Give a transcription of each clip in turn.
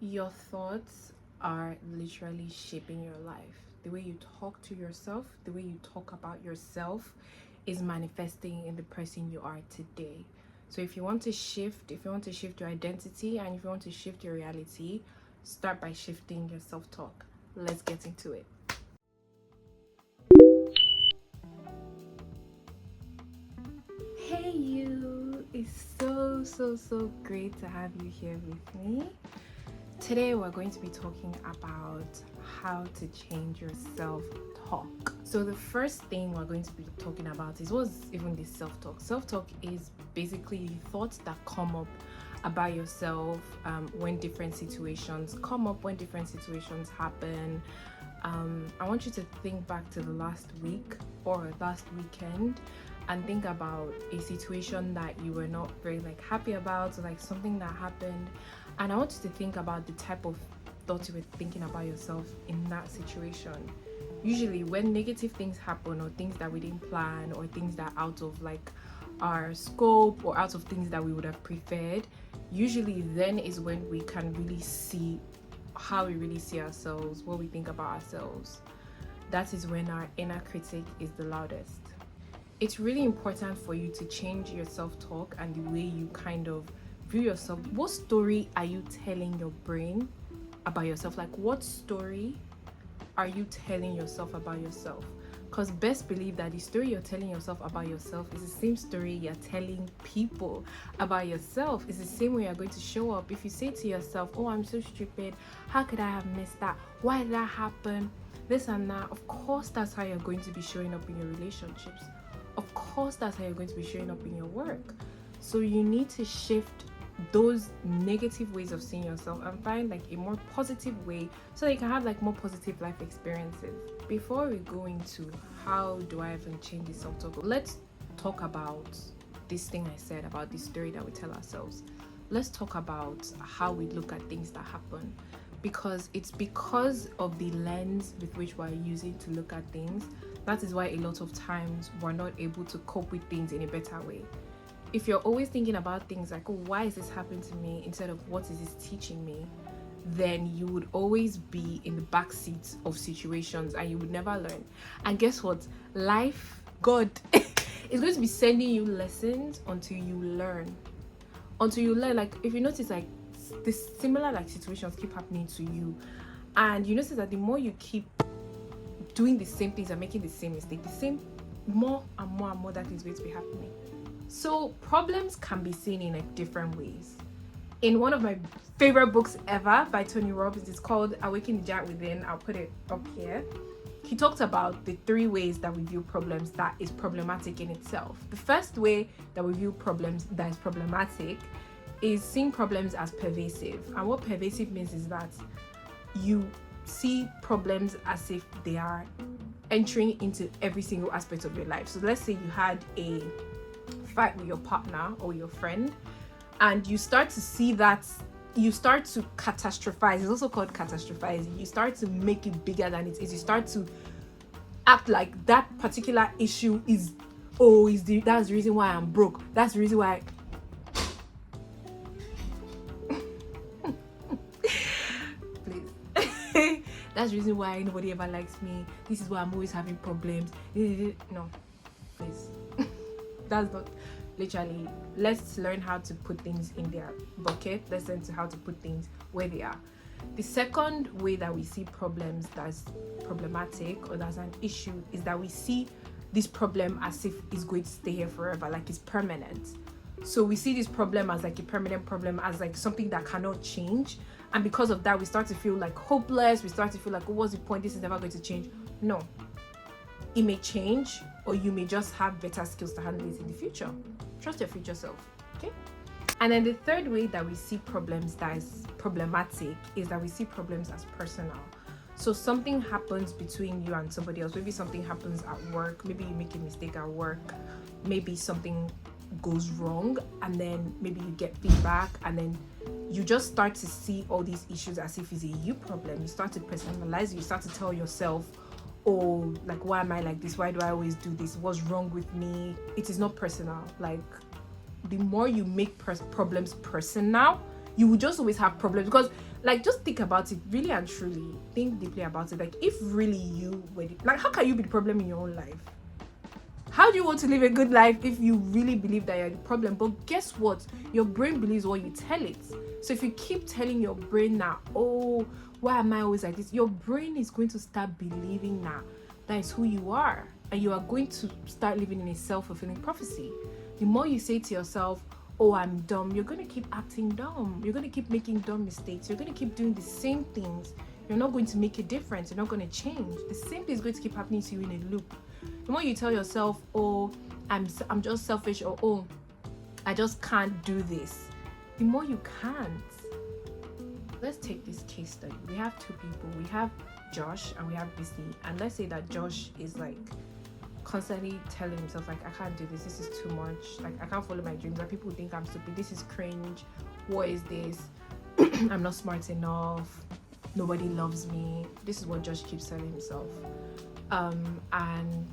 Your thoughts are literally shaping your life. The way you talk to yourself, the way you talk about yourself is manifesting in the person you are today. So if you want to shift, if you want to shift your identity and if you want to shift your reality, start by shifting your self-talk. Let's get into it. Hey you, it's so great to have you here with me. Today we're going to be talking about how to change your self-talk. So the first thing we're going to be talking about is what's even this self-talk. Self-talk is basically thoughts that come up about yourself when different situations come up, when different situations happen. I want you to think back to the last week or last weekend and think about a situation that you were not very happy about, or something that happened. And I want you to think about the type of thoughts you were thinking about yourself in that situation. Usually when negative things happen, or things that we didn't plan, or things that are out of our scope, or out of things that we would have preferred, usually then is when we can really see how we really see ourselves, what we think about ourselves. That is when our inner critic is the loudest. It's really important for you to change your self-talk and the way you kind of view yourself. What story are you telling your brain about yourself? What story are you telling yourself about yourself? Because best believe that the story you're telling yourself about yourself is the same story you're telling people about yourself. It's the same way you're going to show up. If you say to yourself, oh, I'm so stupid, how could I have missed that, why did that happen, this and that, of course that's how you're going to be showing up in your relationships. Of course that's how you're going to be showing up in your work. So you need to shift those negative ways of seeing yourself and find a more positive way so that you can have more positive life experiences. Before we go into how do I even change this self-talk, let's talk about this thing I said about this story that we tell ourselves. Let's talk about how we look at things that happen, because it's because of the lens with which we're using to look at things. That is why a lot of times we're not able to cope with things in a better way. If you're always thinking about things like, oh, why is this happening to me, instead of what is this teaching me, then you would always be in the back seat of situations and you would never learn. And guess what? Life, God, is going to be sending you lessons until you learn. Until you learn. If you notice, this similar situations keep happening to you, and you notice that the more you keep doing the same things and making the same mistake, the same more and more that is going to be happening. So problems can be seen in different ways. In one of my favorite books ever by Tony Robbins, it's called Awaken the Giant Within. I'll put it up here. He talked about the 3 ways that we view problems that is problematic in itself. The first way that we view problems that is problematic is seeing problems as pervasive. And what pervasive means is that you see problems as if they are entering into every single aspect of your life. So let's say you had a fight with your partner or your friend, and you start to see that, you start to catastrophize. It's also called catastrophizing. You start to make it bigger than it is. You start to act like that particular issue is, that's the reason why I'm broke, that's the reason why please that's the reason why nobody ever likes me, this is why I'm always having problems. No, please. That's not literally. Let's learn how to put things in their bucket. Let's learn how to put things where they are. The second way that we see problems that's problematic or that's an issue is that we see this problem as if it's going to stay here forever, it's permanent. So we see this problem as a permanent problem, as something that cannot change. And because of that, we start to feel hopeless. We start to feel oh, what's the point? This is never going to change. No. It may change, or you may just have better skills to handle it in the future. Trust your future self, okay? And then the third way that we see problems that is problematic is that we see problems as personal. So something happens between you and somebody else. Maybe something happens at work. Maybe you make a mistake at work. Maybe something goes wrong, and then maybe you get feedback, and then you just start to see all these issues as if it's a you problem. You start to personalize it. You start to tell yourself, oh, why am I like this? Why do I always do this? What's wrong with me? It is not personal. The more you make problems personal, you will just always have problems, because Like, just think about it really and truly. Think deeply about it. Like, if really you were like, how can you be the problem in your own life? How do you want to live a good life if you really believe that you're the problem? But guess what? Your brain believes what you tell it. So if you keep telling your brain that, oh, why am I always like this? Your brain is going to start believing that is who you are. And you are going to start living in a self-fulfilling prophecy. The more you say to yourself, oh, I'm dumb, you're going to keep acting dumb. You're going to keep making dumb mistakes. You're going to keep doing the same things. You're not going to make a difference. You're not going to change. The same thing is going to keep happening to you in a loop. The more you tell yourself, oh, I'm just selfish, or oh, I just can't do this, the more you can't. Let's take this case study. We have two people. We have Josh and we have BC. And let's say that Josh is like constantly telling himself, like, I can't do this is too much, like, I can't follow my dreams, like, people think I'm stupid, this is cringe, what is this? I'm not smart enough, nobody loves me. This is what Josh keeps telling himself. And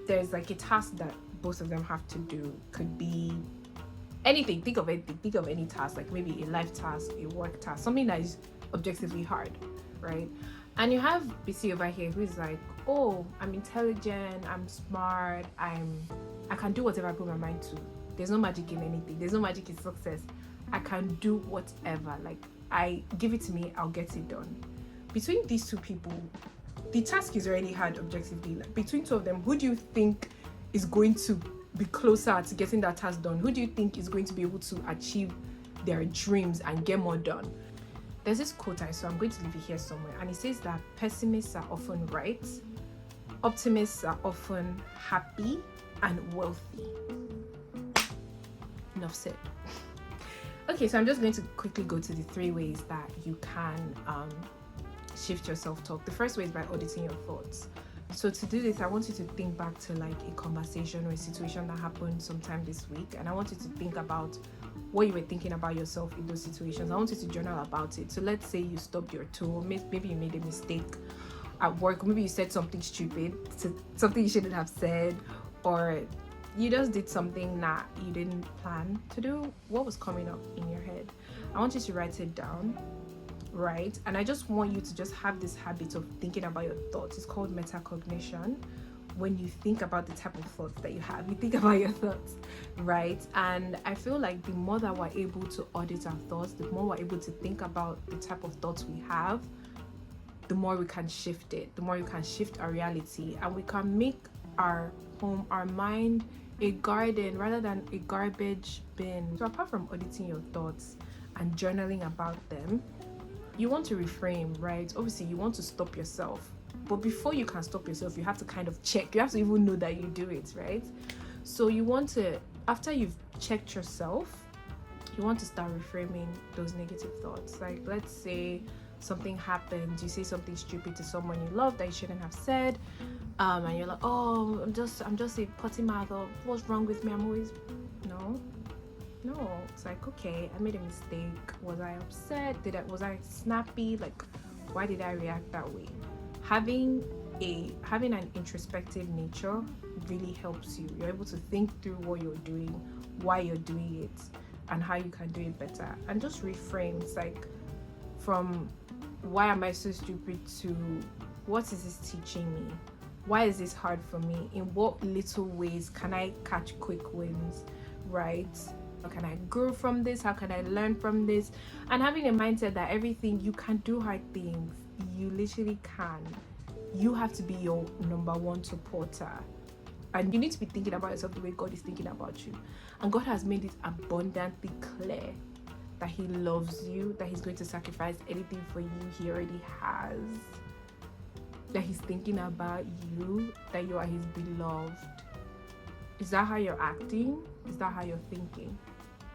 there's like a task that both of them have to do. Could be anything. Think of any task, like maybe a life task, a work task, something that is objectively hard, right? And you have BC over here who is like, oh, I'm intelligent, I'm smart, I can do whatever I put my mind to. There's no magic in anything. There's no magic in success. I can do whatever. Like, I give it to me, I'll get it done. Between these two people, the task is already hard objectively. Like, between two of them, who do you think is going to be closer to getting that task done? Who do you think is going to be able to achieve their dreams and get more done? There's this quote I saw, I'm going to leave it here somewhere, and it says that pessimists are often right, optimists are often happy and wealthy. Enough said. Okay, so I'm just going to quickly go to the 3 ways that you can shift your self-talk. The first way is by auditing your thoughts. So to do this, I want you to think back to like a conversation or a situation that happened sometime this week, and I want you to think about what you were thinking about yourself in those situations. I want you to journal about it. So let's say you stubbed your toe, maybe you made a mistake at work, maybe you said something stupid, something you shouldn't have said, or you just did something that you didn't plan to do. What was coming up in your head? I want you to write it down, right? And I just want you to just have this habit of thinking about your thoughts. It's called metacognition. When you think about the type of thoughts that you have, you think about your thoughts, right? And I feel like the more that we're able to audit our thoughts, the more we're able to think about the type of thoughts we have, the more we can shift it, the more you can shift our reality, and we can make our home, our mind, a garden rather than a garbage bin. So apart from auditing your thoughts and journaling about them, you want to reframe, right? Obviously you want to stop yourself, but before you can stop yourself, you have to kind of check. You have to even know that you do it, right? So you want to, after you've checked yourself, you want to start reframing those negative thoughts. Like, let's say something happens, you say something stupid to someone you love that you shouldn't have said, and you're like, oh, I'm just a potty mouth, or what's wrong with me? I'm always no, it's like, okay, I made a mistake. Was I upset? Was I snappy? Like, why did I react that way? Having an introspective nature really helps you. You're able to think through what you're doing, why you're doing it, and how you can do it better. And just reframe. It's like, from why am I so stupid to what is this teaching me? Why is this hard for me? In what little ways can I catch quick wins, right? How can I grow from this? How can I learn from this? And having a mindset that everything, you can do hard things. You literally can. You have to be your number one supporter. And you need to be thinking about yourself the way God is thinking about you. And God has made it abundantly clear that He loves you, that He's going to sacrifice anything for you. He already has. That He's thinking about you, that you are His beloved. Is that how you're acting? Is that how you're thinking?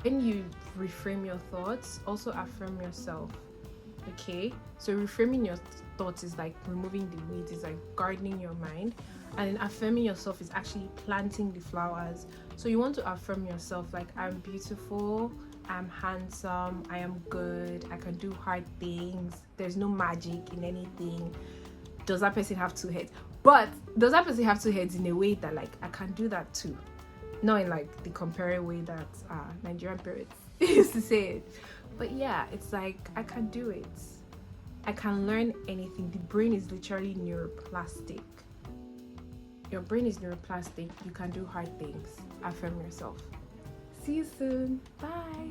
When you reframe your thoughts, also affirm yourself. Okay? So reframing your thoughts is like removing the weeds, it's like gardening your mind. And then affirming yourself is actually planting the flowers. So you want to affirm yourself like, I'm beautiful, I'm handsome, I am good, I can do hard things, there's no magic in anything. Does that person have 2 heads? But does that person have 2 heads in a way that like, I can do that too? Not in like the comparing way that Nigerian parents used to say it. But yeah, it's like I can do it. I can learn anything. The brain is literally neuroplastic. Your brain is neuroplastic. You can do hard things. Affirm yourself. See you soon. Bye.